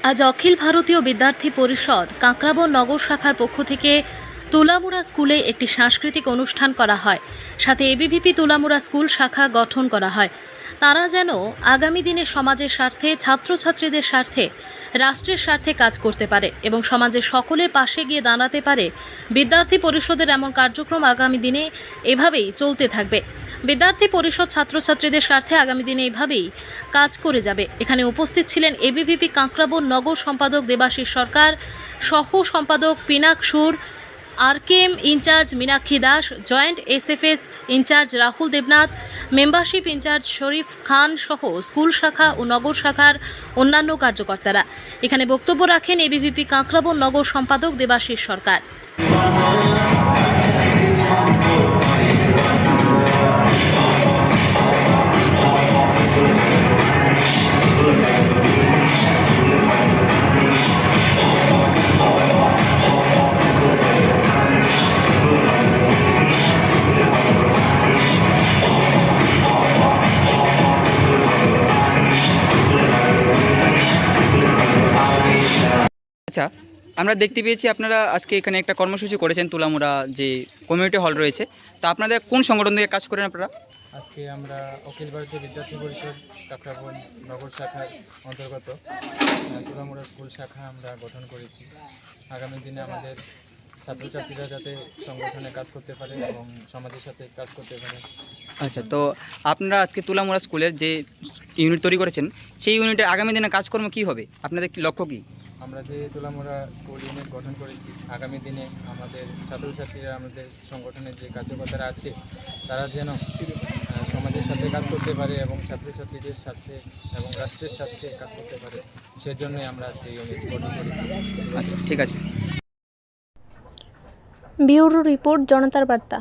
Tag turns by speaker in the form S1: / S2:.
S1: আজ অখিল ভারতীয় বিদ্যার্থী পরিষদ কাঁকড়াবন নগর শাখার পক্ষ থেকে তুলামুড়া স্কুলে একটি সাংস্কৃতিক অনুষ্ঠান করা হয়। সাথে এবিভিপি তুলামুড়া স্কুল শাখা গঠন করা হয়। তারা যেন আগামী দিনে সমাজের স্বার্থে, ছাত্রছাত্রীদের স্বার্থে, রাষ্ট্রের স্বার্থে কাজ করতে পারে এবং সমাজের সকলের পাশে গিয়ে দাঁড়াতে পারে। বিদ্যার্থী পরিষদের এমন কার্যক্রম আগামী দিনে এভাবেই চলতে থাকবে। বিদ্যার্থী পরিষদ ছাত্রছাত্রীদের স্বার্থে আগামী দিনে এভাবেই কাজ করে যাবে। এখানে উপস্থিত ছিলেন এবিভিপি কাঁকড়াবন নগর সম্পাদক দেবাশিস সরকার, সহ সম্পাদক Pinak Sur, RKM incharge Meenakshi Das, joint SFS incharge Rahul Debnath, membership incharge Sharif Khan সহ স্কুল শাখা ও নগর শাখার অন্যান্য কার্যকর্তারা। এখানে বক্তব্য রাখেন এবিভিপি কাঁকড়াবন নগর সম্পাদক দেবাশিস সরকার।
S2: আচ্ছা, আমরা দেখতে পেয়েছি আপনারা আজকে এখানে একটা কর্মসূচি করেছেন তুলামুড়া যে কমিউনিটি হল রয়েছে। তা আপনাদের কোন সংগঠন থেকে কাজ করেন আপনারা?
S3: আজকে আমরা অখিল ভারতীয় বিদ্যার্থী পরিষদ কাঁকড়াবন নগর শাখার অন্তর্গত তুলামুড়া স্কুল শাখা আমরা গঠন করেছি। আগামী দিনে আমাদের ছাত্রছাত্রীরা যাতে সংগঠনে কাজ করতে পারে এবং সমাজের সাথে কাজ করতে পারে।
S2: আচ্ছা, তো আপনারা আজকে তুলামুড়া স্কুলের যে ইউনিট তৈরি করেছেন সেই ইউনিটের আগামী দিনে কাজকর্ম কী হবে? আপনাদের কি লক্ষ্য কী?
S3: আমরা যে তুলামুড়া স্কুল ইউনিট গঠন করেছি, আগামী দিনে আমাদের ছাত্রছাত্রীরা, আমাদের সংগঠনের যে কার্যকর্তারা আছে তারা যেন সমাজের সাথে কাজ করতে পারে এবং ছাত্রছাত্রীদের সাথে এবং রাষ্ট্রের সাথে কাজ করতে পারে, সেজন্যই আমরা আজকে ইউনিট গঠন করেছি।
S2: আচ্ছা, ঠিক আছে।
S4: ব্যুরো রিপোর্ট, জনতার বার্তা।